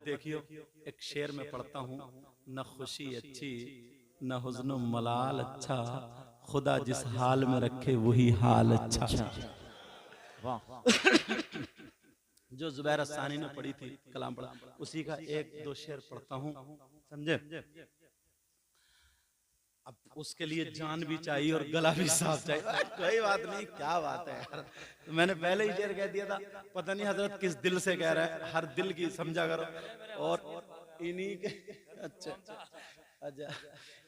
देखियो, एक शेर में पढ़ता हूँ, न खुशी अच्छी न हुज़्न मलाल अच्छा, खुदा जिस हाल में रखे वही हाल अच्छा। जो जुबैर अस्सानी ने पढ़ी थी, कलाम पढ़ा, उसी का एक दो शेर पढ़ता हूँ, समझे। अब उसके लिए जान भी चाहिए और गला भी साफ चाहिए। कोई बात नहीं, क्या बात है यार, तो मैंने पहले ही शेर कह दिया था, पता नहीं हजरत किस दिल से कह रहा है, हर दिल की समझा करो। और इन्हीं के अच्छा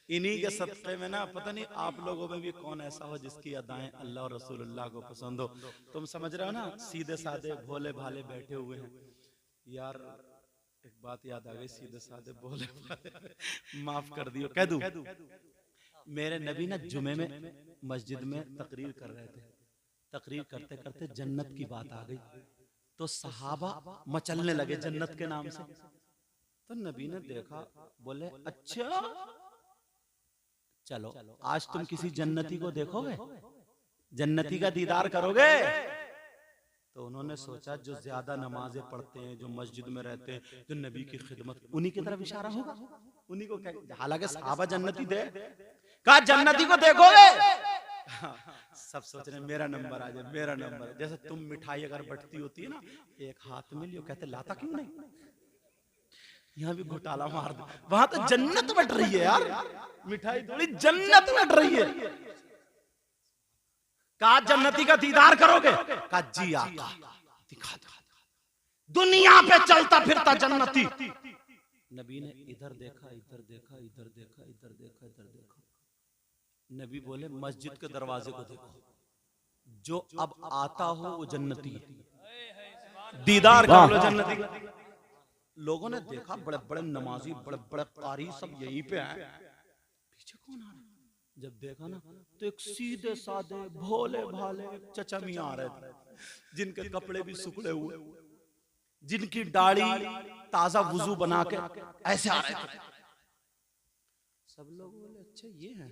इन्हीं के सदक़े में ना, पता नहीं आप लोगों में भी कौन ऐसा हो जिसकी अदाएं अल्लाह और रसूलुल्लाह को पसंद हो। तुम समझ रहे हो ना, सीधे साधे भोले भाले बैठे हुए हैं यार। एक बात याद आ गई, सीधे साधे भोले भाले माफ कर दियो, कह दूं, मेरे नबी ना जुमे में मस्जिद में तकरीर कर रहे थे, तकरीर करते करते जन्नत की बात आ गई, तो सहाबा मचलने लगे जन्नत के नाम से। तो नबी ने देखा, बोले अच्छा चलो आज तुम किसी जन्नती को देखोगे, जन्नती का दीदार करोगे। तो उन्होंने सोचा जो ज्यादा नमाजें पढ़ते हैं, जो मस्जिद में रहते हैं, जो नबी की खिदमत, उन्हीं की तरफ इशारा होगा, उन्हीं को। हालांकि सहाबा जन्नती थे, कहा जन्नती को देखोगे। हाँ, सब सोच रहे मेरा नंबर आ जाए, मेरा नंबर। जैसे तुम मिठाई अगर बंटती होती है ना, एक हाथ में लियो, कहते लाता क्यों नहीं, यहाँ भी घोटाला मार दो। वहां तो जन्नत बट रही है यार, मिठाई थोड़ी जन्नत बट रही है। कहा जन्नती का दीदार करोगे, कहा जी आका दिखा दो, दुनिया पे चलता फिरता जन्नती। नबी ने इधर देखा, इधर देखा, इधर देखा, इधर देखा, इधर देखा। नबी बोले मस्जिद के दरवाजे को देखो, जो अब आता हो वो जन्नती है, दीदार कर लो जन्नती का। लोगों ने देखा, बड़े बड़े नमाजी, बड़े बड़े कारी सब यहीं पे हैं, पीछे कौन आ रहा है। जब देखा ना, तो एक सीधे साधे भोले भाले चचा मियां आ रहे थे, जिनके कपड़े भी सुखड़े हुए, जिनकी दाढ़ी ताजा वुजू बना के ऐसे आ रहे थे। सब लोग बोले अच्छा ये है,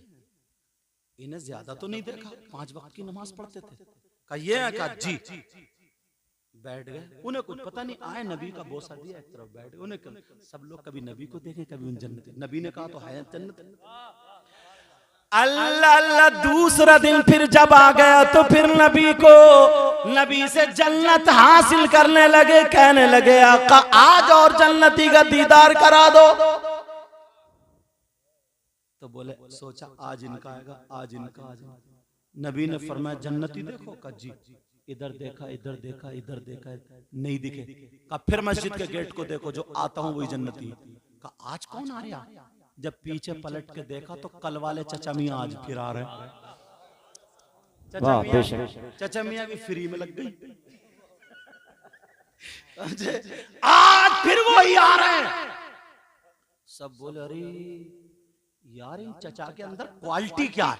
इन्हें ज्यादा तो नहीं देखा, 5 वक्त की नमाज पढ़ते थे। कहा ये है, कहा जी। बैठ गए, उन्हें कुछ पता नहीं, आए नबी का बोसा दिया, एक तरफ बैठ गए। उन्हें सब लोग कभी नबी को देखें, कभी उन जन्नत। नबी ने कहा तो है जन्नत। अल्लाह अल्लाह, दूसरा दिन फिर जब आ गया तो फिर नबी को, नबी से जन्नत हासिल करने लगे, कहने लगे आका आज और जन्नती का दीदार करा दो। तो बोले सोचा आज इनका आएगा, आज इनका आ जाए। नबी ने फरमाया जन्नती देखो, का जी। इधर देखा, इधर देखा, इधर देखा, नहीं दिखे। का फिर मस्जिद के गेट को देखो, जो आता हूं वही जन्नती। का आज कौन आ रहा। जब पीछे पलट के देखा तो कल वाले चचा मियां आज फिर आ रहे हैं। चचा मियां भी फ्री में लग गई, आज फिर वही आ रहे हैं। सब बोले अरे यार इन चचा के अंदर क्वालिटी क्या है,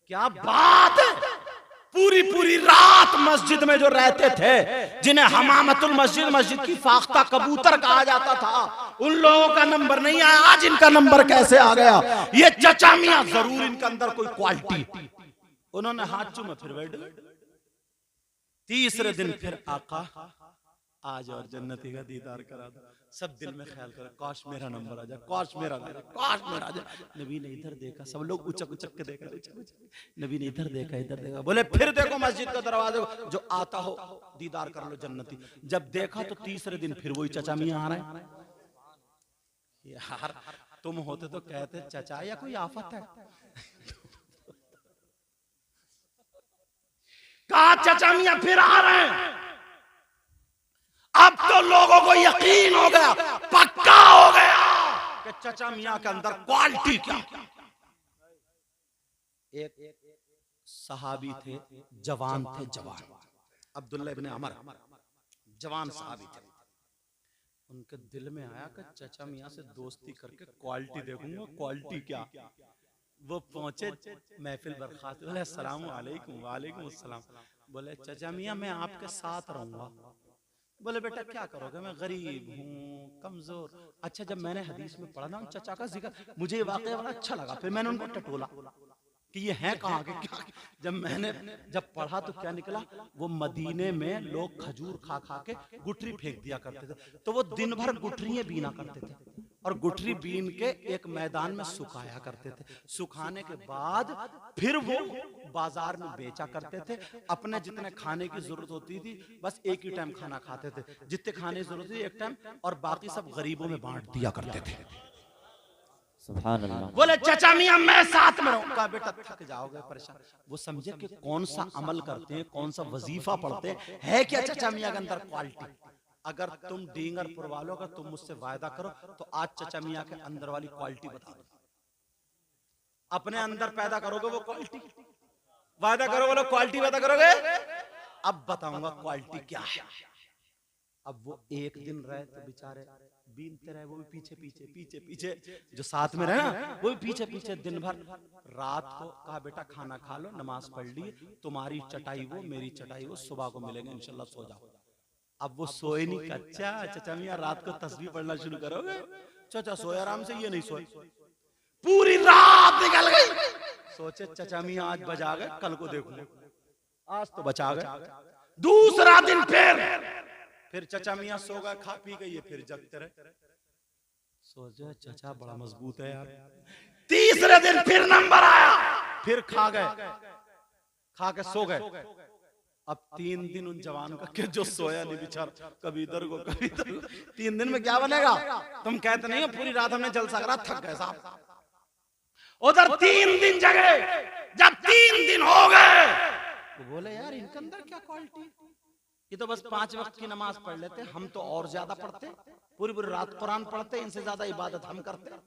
क्या बात है। पूरी पूरी रात मस्जिद में जो रहते थे, जिन्हें हमामतुल मस्जिद, मस्जिद की फाख्ता कबूतर कहा जाता था, उन लोगों का नंबर नहीं आया, आज इनका नंबर कैसे आ गया। ये चचा मियां जरूर इनके अंदर कोई क्वालिटी। उन्होंने हाथ चूमे, फिर बैठ गए। तीसरे दिन फिर आका आज और जन्नती का दीदार करा दो। सब दिल में ख्याल करा, काश मेरा नंबर आ जाए, काश मेरा आ जाए, काश मेरा आ जाए। नबी ने इधर देखा, सब लोग उचक उचक के देखा, नबी ने इधर देखा, इधर देखा। बोले फिर देखो मस्जिद का दरवाजे को, जो आता हो दीदार कर लो जन्नती। जब देखा तो तीसरे दिन फिर वही चचा मियां आ रहे हैं। यार तुम होते तो कहते चचा या कोई आफत है। कहा चचा मियां फिर आ रहे हैं। अब तो लोगों को यकीन हो गया, पक्का हो गया कि चचा मियां के अंदर क्वालिटी क्या। एक सहाबी थे, जवान थे, जवान अब्दुल्लाह इब्ने अमर, जवान सहाबी थे। उनके दिल में आया कि चचा मियां से दोस्ती करके क्वालिटी देखूंगा, क्वालिटी क्या। वो पहुंचे, महफिल बर्खास्त, बोले अस्सलाम वालेकुम। वालेकुम अस्सलाम। बोले चचा मियां मैं आपके साथ रहूंगा। बोले बेटा क्या करोगे, मैं गरीब हूँ, कमजोर। अच्छा जब मैंने हदीस में पढ़ा ना चचा का जिक्र, मुझे ये वाकया बड़ा अच्छा लगा, फिर मैंने उनको टटोला। कि ये है कहाँ के क्या। जब पढ़ा तो क्या निकला, वो मदीने में लोग खजूर खा खा के गुठरी फेंक दिया करते थे, तो वो दिन भर गुठरियां बीना करते थे और गुठरी बीन के एक मैदान में सुखाया करते थे। सुखाने के बाद फिर वो बाजार में बेचा करते थे। अपने जितने खाने की जरूरत होती थी बस एक ही टाइम खाना खाते थे, जितने खाने की जरूरत थी एक टाइम, और बाकी सब गरीबों में बांट दिया करते थे। सुभान अल्लाह। बोले चाचा मियां मैं साथ में रहूं। कहा बेटा थक जाओगे, परेशान। वो समझे कि कौन सा अमल करते हैं, कौन सा वजीफा पढ़ते हैं, है क्या चाचा मियां के अंदर क्वालिटी। अगर तुम डींगरपुर वालों का तुम मुझसे वायदा करो तो आज चाचा मियां के अंदर वाली क्वालिटी बता दो। अपने अंदर पैदा करोगे वो क्वालिटी, वायदा करो बोलो क्वालिटी पैदा करोगे। अब बताऊंगा क्वालिटी क्या है। अब वो एक दिन रहे तो बेचारे बीनते रहे, वो भी पीछे पीछे पीछे पीछे, जो साथ में रहे ना वो भी पीछे पीछे दिन भर। रात को कहा बेटा खाना खा लो, नमाज पढ़ ली, तुम्हारी चटाई वो मेरी चटाई वो, सुबह को मिलेंगे इंशाल्लाह, सो जाओ। अब वो सोए नहीं। अच्छा चाचा मियां रात को तस्बीह पढ़ना शुरू करोगे। चाचा सोए आराम से, ये नहीं सोए, पूरी रात निकल गई। सोचे चाचा मियां आज बजा गए, कल को देखो, आज तो बचा गए। दूसरा दिन फिर चाचा मियां सो गए, खा पी गई, फिर जगते रहे। सोचे चाचा बड़ा मजबूत है यार। तीसरे दिन फिर नंबर आया, फिर खा गए, खा के सो गए। अब 3 दिन उन जवान का के जो सोया नहीं बेचारा, कभी इधर को कभी इधर को। 3 दिन में क्या बनेगा। तुम कहते नहीं हो पूरी रात हमने जलसा करा, थक गए साहब। उधर 3 दिन जगे। जब 3 दिन हो गए तो बोले यार इनके अंदर क्या क्वालिटी, ये तो बस 5 वक्त की नमाज पढ़ लेते, हम तो और ज्यादा पढ़ते, पूरी पूरी रात कुरान पढ़ते, इनसे ज्यादा इबादत हम करते।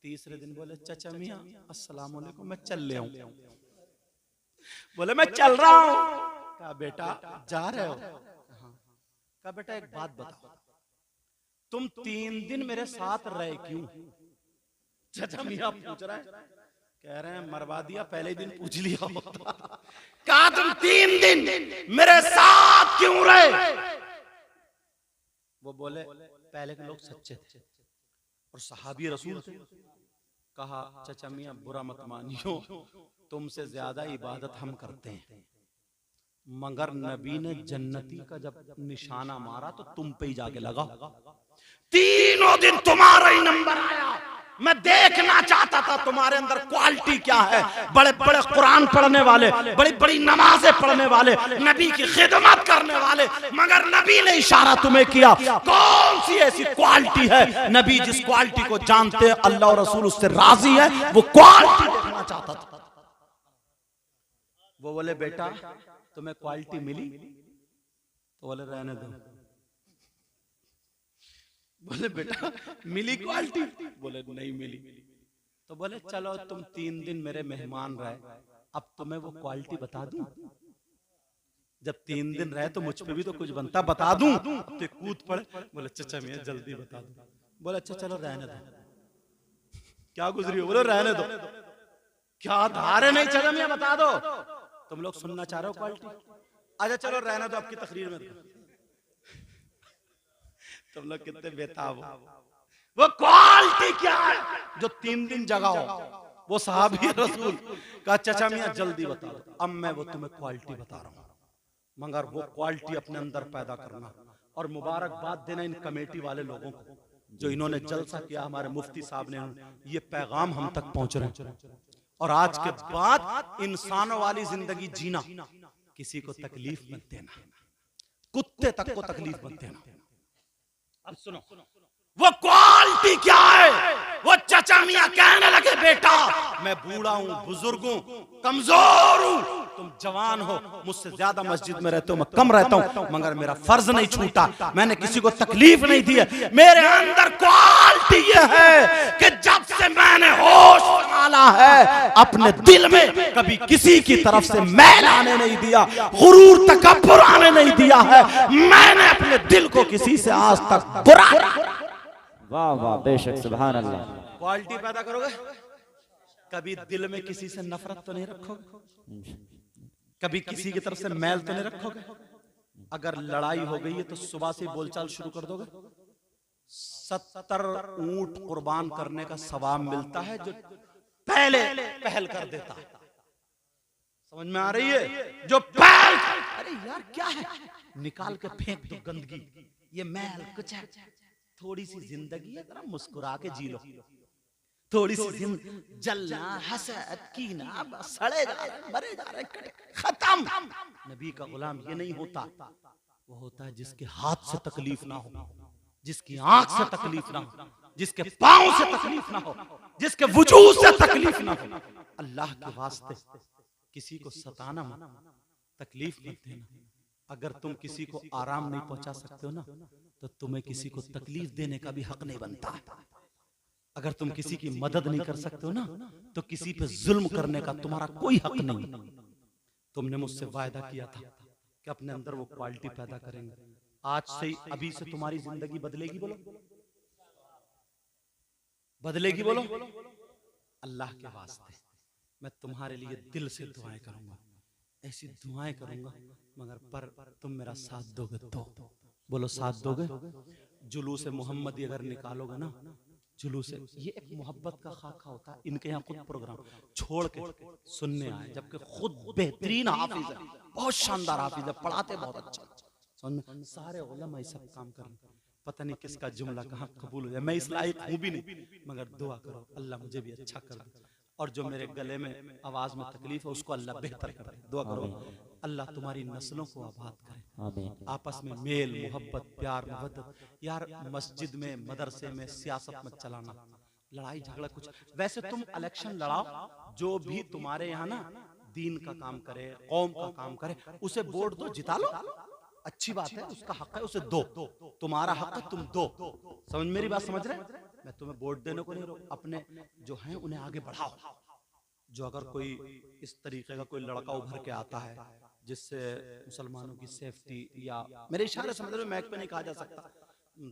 तीसरे दिन बोले चाचा मियां अस्सलाम वालेकुम, मैं चल ले आऊं। बोले मैं चल रहा हूं। कहा बेटा जा रहे हो। कहा बेटा एक बात बताओ, तुम 3 दिन मेरे साथ रहे क्यों। चाचा मियां पूछ रहे हैं, कह रहे हैं मरवा दिया, पहले ही दिन पूछ लिया होता। कहा तुम 3 दिन मेरे साथ क्यों रहे। वो बोले पहले के लोग सच्चे थे और सहाबी रसूल थे। कहा चाचा मियां बुरा मत मानियो, तुमसे ज्यादा इबादत हम करते हैं, मगर नबी ने जन्नती का जब निशाना मारा तो तुम पे ही जाके लगा। 3 दिन तुम्हारा ही नंबर आया। मैं देखना चाहता था तुम्हारे अंदर क्वालिटी क्या है। बड़े बड़े कुरान पढ़ने वाले, बड़ी बड़ी नमाजें पढ़ने वाले, नबी की खिदमत करने वाले, मगर नबी ने इशारा तुम्हें किया। कौन सी ऐसी क्वालिटी है, नबी जिस क्वालिटी को जानते हैं अल्लाह और रसूल उससे राजी है, वो क्वालिटी देखना चाहता था। वो बोले बेटा तुम्हें क्वालिटी मिली। तो बोले रहने दो। बोले बेटा मिली क्वालिटी। बोले नहीं मिली। तो बोले चलो तुम 3 दिन मेरे मेहमान रहे, अब तुम्हें वो क्वालिटी बता दूं। जब 3 दिन रहे तो मुझ पे भी तो कुछ बनता, बता दूं। तो कूद पड़े। बोले चाचा मियां जल्दी बता दो। बोले अच्छा चलो रहने दो। क्या गुजरी हो। बोले रहने दो। क्या धारे नहीं चाचा मियां बता दो। तुम लोग सुनना चाह रहे हो क्वालिटी। अच्छा चलो रहने दो, आपकी तकरीर में तुम लोग कितने बेताब हो। वो क्वालिटी क्या है जो 3 दिन जगा हो। वो सहाबी रसूल का चाचा मियां जल्दी बता दो। अब मैं वो तुम्हें क्वालिटी बता रहा हूं, मगर वो क्वालिटी अपने अंदर पैदा करना। और मुबारकबाद देना इन कमेटी वाले लोगों को जो इन्होंने जलसा किया। हमारे मुफ्ती साहब ने ये पैगाम हम तक पहुंच रहे हैं। और आज के बाद इंसानों वाली जिंदगी जीना, किसी को तकलीफ मत देना, कुत्ते तक को तकलीफ मत देना। अब सुनो वो क्वालिटी क्या है। वो चाचा मियां कहने लगे बेटा मैं बूढ़ा हूं, बुजुर्ग हूं, कमजोर हूं, तुम जवान हो, मुझसे ज्यादा मस्जिद में रहते हो, मैं कम रहता हूं, मगर मेरा फर्ज नहीं छूटा, मैंने किसी को तकलीफ नहीं दी है। मेरे अंदर क्वालिटी ये है कि जब से मैंने होश संभाला है अपने दिल में कभी किसी की तरफ से मैल आने नहीं दिया, गुरूर तकब्बुर आने नहीं दिया है। मैंने अपने दिल को किसी से आज तक बुरा। वाह वाह बेशक सुभान अल्लाह। क्वालिटी पैदा करोगे, कभी दिल में किसी से नफरत तो नहीं रखोगे, कभी किसी की तरफ से मैल तो नहीं रखोगे। अगर लड़ाई हो गई है तो सुबह से बोलचाल शुरू कर दोगे। 70 ऊंट कुर्बान करने का सवाब मिलता है जो पहले पहल कर देता है। समझ में आ रही है? जो पैर, अरे यार क्या है, निकाल के फेंक दो गंदगी, ये मैल कुछ है। थोड़ी सी जिंदगी है, जरा मुस्कुरा के जी लो। थोड़ी सी जलना, हसद, कीना, बस सड़े जा रहे, मरे जा रहे, खत्म। नबी का गुलाम ये नहीं होता, वो होता है जिसके हाथ से तकलीफ ना हो, जिसकी आंख से तकलीफ ना हो, जिसके पांव से तकलीफ ना हो, जिसके वजूद से तकलीफ ना हो। अल्लाह के वास्ते किसी को सताना मत, तकलीफ मत देना। अगर तुम किसी को आराम नहीं पहुंचा सकते हो ना, तो तुम्हें किसी को तकलीफ देने का भी हक नहीं बनता। अगर तुम किसी की मदद नहीं कर सकते हो ना, तो किसी पे जुल्म करने का तुम्हारा कोई हक नहीं। तुमने मुझसे वायदा किया था कि अपने अंदर वो क्वालिटी पैदा करेंगे। आज से, अभी से तुम्हारी जिंदगी बदलेगी। बोलो बदलेगी, बोलो। अल्लाह के वास्ते मैं तुम्हारे लिए दिल से दुआएं करूंगा, ऐसी दुआएं करूंगा, मगर पर तुम मेरा साथ दोगे तो। बोलो साथ दोगे। जुलूस मोहम्मदी अगर निकालोगे ना, जुलूस, ये एक मोहब्बत का खाका होता है। इनके यहाँ खुद प्रोग्राम छोड़ के सुनने आए, जबकि खुद बेहतरीन हाफिज है, बहुत शानदार हाफिज है, पढ़ाते बहुत अच्छा। समझ में? सारे उलमा सब काम कर, पता नहीं किसका जुमला कहाँ कबूल हो जाए। मैं इस लायक हूँ भी नहीं, मगर दुआ करो अल्लाह मुझे भी अच्छा कर दे, और जो मेरे गले में आवाज में तकलीफ है उसको अल्लाह बेहतर कर दे। दुआ करो अल्लाह तुम्हारी नस्लों को आबाद करे, आपस में मेल मोहब्बत प्यार मोहब्बत। यार मस्जिद में, मदरसे में सियासत मत चलाना, लड़ाई झगड़ा कुछ। वैसे तुम इलेक्शन लड़ाओ, जो भी तुम्हारे यहाँ ना दीन का काम करे, कौम का काम करे, उसे वोट दो, जिता लो, अच्छी बात है, उसका हक है, उसे दो, तुम्हारा हक है, तुम दो। समझ, मेरी बात समझ रहे? मैं तुम्हें वोट देने को नहीं रोक, अपने जो हैं उन्हें आगे बढ़ाओ। जो अगर कोई इस तरीके का कोई लड़का उभर के आता है जिससे मुसलमानों की सेफ्टी, या मेरे इशारे समझ रहे हो, मैक पे नहीं कहा जा सकता,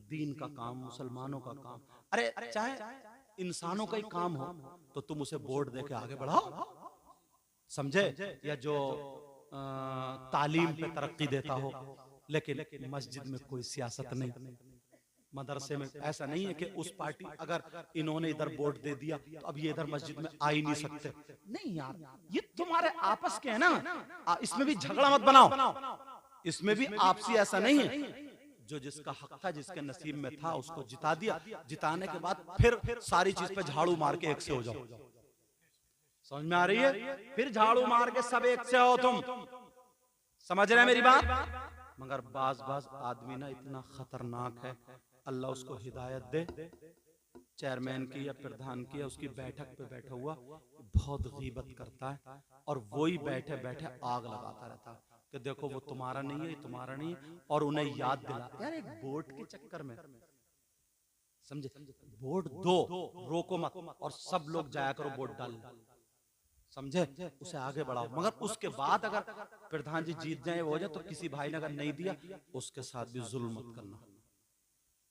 दीन का काम, मुसलमानों का काम, अरे चाहे इंसानों का ही काम हो, तो तुम उसे वोट दे के आगे बढ़ाओ। समझे? या जो तालीम पे तरक्की देता हो, लेकिन मस्जिद में कोई सियासत नहीं, मदरसे में ऐसा नहीं है कि उस पार्टी, अगर इन्होंने इधर वोट दे दिया तो अब ये इधर मस्जिद में आ ही नहीं सकते। नहीं यार, ये तुम्हारे आपस के है ना, इसमें भी झगड़ा मत बनाओ, इसमें भी आपसी ऐसा नहीं है। जो जिसका हक था, जिसके नसीब में था, उसको जिता दिया, जिताने के बाद फिर सारी चीज पे झाड़ू मार के एक से हो जाओ। समझ में आ रही है? फिर झाड़ू मार के सब एक से हो तुम। समझ रहे हैं मेरी बात? मगर बाज आदमी ना इतना खतरनाक है, अल्लाह उसको हिदायत दे, चेयरमैन की या प्रधान की या उसकी बैठक पे बैठा हुआ बहुत गीबत करता है, और वही बैठे बैठे आग लगाता रहता है कि देखो वो तुम्हारा नहीं है, ये तुम्हारा नहीं है, और उन्हें याद दिला। यार एक वोट के चक्कर में, समझे, वोट दो, रोको मत, और सब लोग जाया करो वोट डाल, समझे, उसे आगे बढ़ाओ। मगर उसके बाद अगर प्रधान जी जीत जाए, वो हो जाए, तो किसी भाई ने अगर नहीं दिया, उसके साथ भी जुल्म मत करना।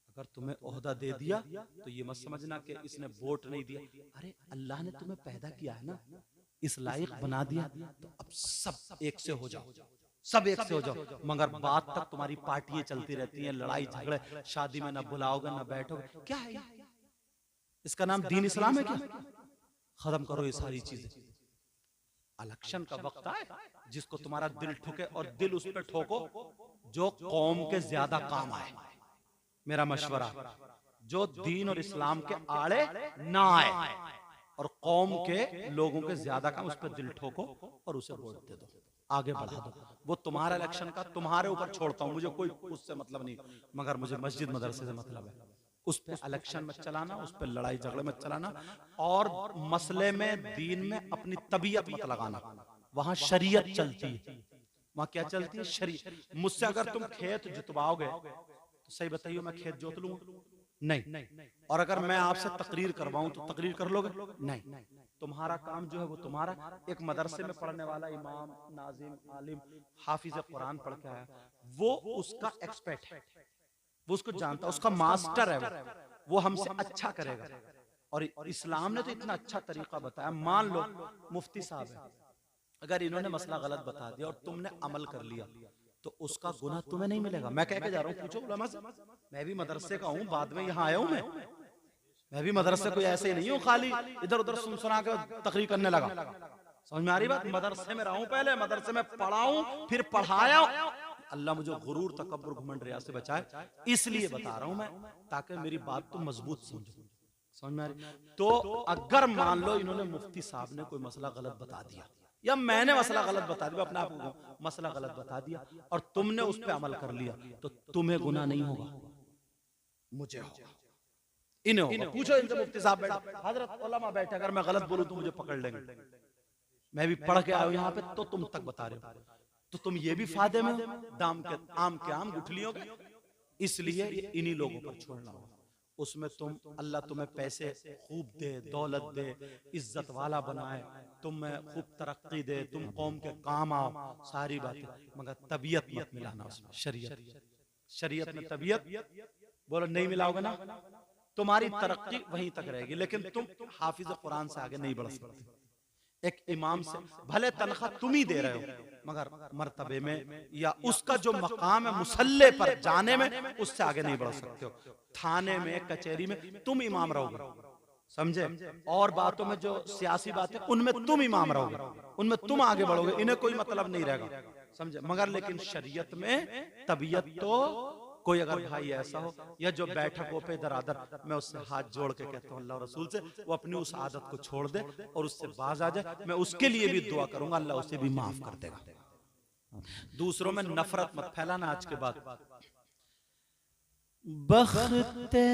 अगर तुम्हें ओहदा दे दिया तो ये मत समझना कि इसने वोट नहीं दिया। अरे अल्लाह ने तुम्हें पैदा किया है ना, इस लायक बना दिया, तो अब सब एक से हो जाओ, सब एक से हो जाओ। मगर बात तक तुम्हारी पार्टियां चलती रहती हैं, लड़ाई झगड़े, शादी में ना बुलाओगे ना बैठोगे, क्या है इसका नाम दीन इस्लाम है क्या? खत्म करो ये सारी चीजें। इलेक्शन का वक्त आए, जिसको तुम्हारा दिल ठुके, और दिल उस पर ठोको जो कौम के ज्यादा काम आए। मेरा मशवरा, जो दीन और इस्लाम के आड़े ना आए, और कौम के लोगों के ज्यादा काम, उस पर दिल ठोको और उसे वोट दे दो, आगे बढ़ा दो। वो तुम्हारा इलेक्शन का तुम्हारे ऊपर छोड़ता हूं, मुझे कोई उससे मतलब नहीं, मगर मुझे मस्जिद मदरसे से मतलब है। उस पे इलेक्शन मत चलाना, उस पे लड़ाई झगड़े मत चलाना, और मसले में दीन में अपनी तबीयत मत लगाना। वहां शरीयत चलती है, वहां क्या चलती है? शरीयत। मुझसे अगर तुम खेत जुतवाओगे तो सही बताइए, मैं खेत जोत लूंगा? नहीं। और अगर मैं आपसे तकरीर करवाऊं तो तकरीर कर लोगे? नहीं। तुम्हारा काम जो है वो तुम्हारा, एक मदरसे में पढ़ने वाला इमाम, नाजिम, आलिम, हाफिज कुरान पढ़ के आया, वो उसका एक्सपर्ट है, वो उसको जानता है, उसका मास्टर है, वो हमसे अच्छा करेगा। और इस्लाम ने तो इतना अच्छा तरीका बताया। मान लो मुफ्ती साहब है, अगर इन्होंने मसला गलत बता दिया और तुमने अमल कर लिया, तो उसका गुनाह तुम्हें नहीं मिलेगा। मैं कह के जा रहा हूँ, पूछो उलमा से, मैं भी मदरसे का हूँ, बाद में यहाँ आया हूँ, मैं भी मदरसे कोई ऐसे ही नहीं हूँ खाली इधर उधर सुना के तकरीर करने लगा। समझ में आ रही बात? मदरसे में रहा हूं, पहले मदरसे में पढ़ा हूं, फिर पढ़ाया। अल्लाह मुझे गुरूर, तकब्बुर, घमंड, रिया से बचाए। इसलिए बता रहा हूं मैं, ताकि मेरी बात तुम मजबूत समझो। समझ में आ रही? तो अगर मान लो इन्होंने मुफ्ती साहब ने कोई मसला गलत बता दिया, या मैंने मसला गलत बता दिया, अपने आप को मसला गलत बता दिया, और तुमने उस पर अमल कर लिया, तो तुम्हें गुनाह नहीं होगा, मुझे होगा, इन्हें होगा। पूछो इनसे, मुफ्ती साहब बैठे, हजरत उलमा बैठे, अगर मैं गलत बोलूं तो मुझे पकड़ लेंगे। मैं भी पढ़ के आया हूं यहाँ पे, तो तुम तक बता रहे हो, तो तुम ये भी फायदे में हो, दाम के आम के आम गुठलियों के। इसलिए इन्हीं लोगों पर छोड़ना होगा। उसमें तुम, अल्लाह तुम्हें पैसे खूब दे, दौलत दे, इज्जत वाला बनाए, तुम्हें खूब तरक्की दे, तुम कौम के काम आओ, सारी बातें, मगर तबीयत मत मिलाना उसमें। शरीयत में तबीयत बोलो नहीं मिलाओगे ना, तुम्हारी तरक्की वहीं तक रहेगी, लेकिन तुम हाफिज कुरान से आगे नहीं बढ़ सकते। एक इमाम से भले तनख्वाह तुम ही दे रहे हो, मगर मर्तबे में या उसका जो मकाम है मुसल्ले पर जाने में, उससे आगे नहीं बढ़ सकते हो। थाने में, कचहरी में तुम इमाम रहोगे, समझे? और बातों में जो सियासी बातें, उनमें तुम इमाम रहोगे, उनमें तुम आगे बढ़ोगे, इन्हें कोई मतलब नहीं रहेगा, समझे? मगर लेकिन शरीयत में तबीयत तो, कोई अगर भाई ऐसा हो, या जो बैठकों पे इधर आदर, मैं उससे हाथ जोड़ के कहता हूँ अल्लाह रसूल से, वो अपनी उस आदत को छोड़ दे और उससे बाज आ जाए, मैं उसके लिए भी दुआ करूंगा, अल्लाह उसे भी माफ कर देगा। दूसरों में नफरत मत फैलाना। आज के बाद बख्ते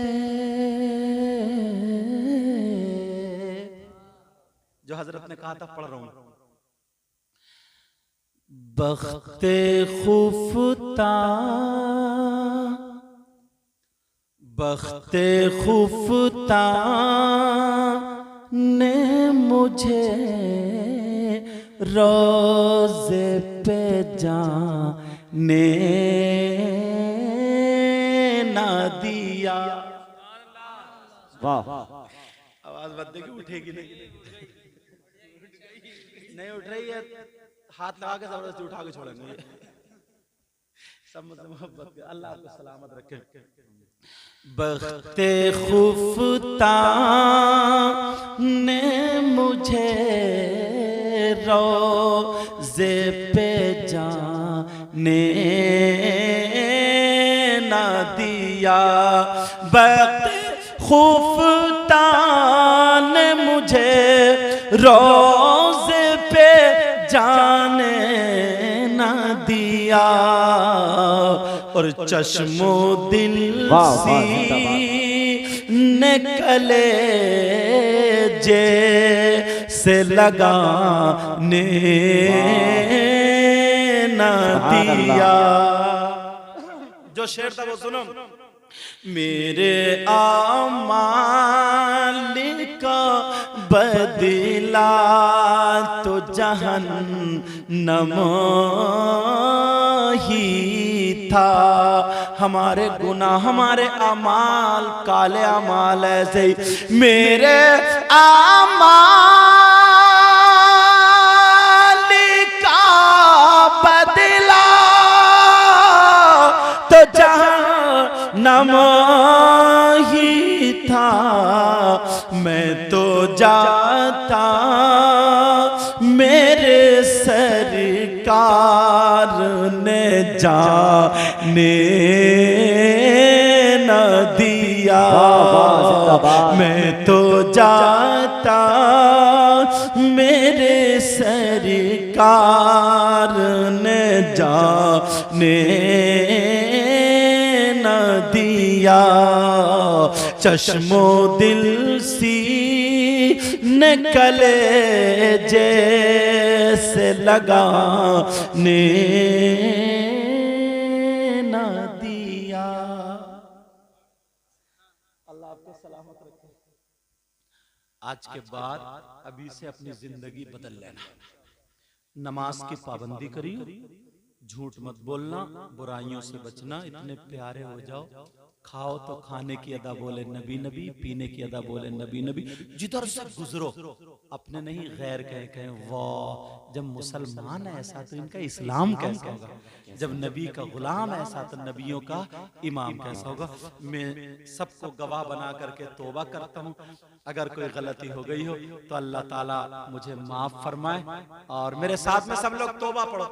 जो हजरत ने कहा था, पढ़ रहा हूं, बख्ते खुफता, बख्ते खुफता ने मुझे रोज़े पे जाने ना दिया। वाह, आवाज बंदे की उठेगी नहीं, नहीं उठ रही है, हाथ लगा के जबरदस्ती उठा के छोड़ेंगे। सब मुझसे मोहब्बत के, अल्लाह आपको सलामत रखे। बख्ते खुफता ने मुझे रोज़े पे जाने ना दिया। बख्ते खुफता ने मुझे रोज़े पे जाने ना दिया, और चश्मो दिल सी ने कलेजे से लगाने ना दिया। जो शेर था वो सुनो। मेरे आमाल का बदला तो जहन्नम ही था। हमारे गुनाह, हमारे अमाल, काले अमाल ऐसे ही, मेरे आमाल का बदला तो जहन्नम ही था। मैं तो जाता मेरे सरकार ने जाने न दिया। मैं तो जाता मेरे सरकार ने जाने न दिया। चश्मो दिल सी ने कलेजे से लगाने न दिया। अल्लाह आपको सलामत रखे। आज के बाद अभी से अपनी जिंदगी बदल लेना। नमाज की पाबंदी करिए, झूठ मत बोलना, बुराइयों से बचना, इतने प्यारे हो जाओ। खाओ तो खाने की अदा बोले नबी नबी, पीने की अदा बोले नबी नबी। जिधर से गुजरो अपने नहीं गैर कहें वाह, जब मुसलमान है ऐसा तो इनका इस्लाम कैसा होगा। जब नबी का गुलाम ऐसा तो नबियों का इमाम कैसा होगा। मैं सबको गवाह बना करके तौबा करता हूँ, अगर कोई गलती हो गई हो तो अल्लाह ताला मुझे माफ फरमाए। और मेरे साथ में सब लोग तौबा पढ़ो,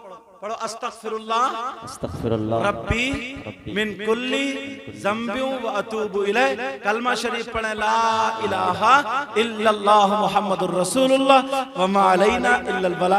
पढ़ो अस्तगफिरुल्लाह अस्तगफिरुल्लाह रब्बी मिन कुल्ली ज़ंबिन व अतूबु इलैह। कलमा शरीफ पढ़े, ला इलाहा इल्लल्लाह मुहम्मदुर रसूलुल्लाह व मा अलैना इल्लल बलाग।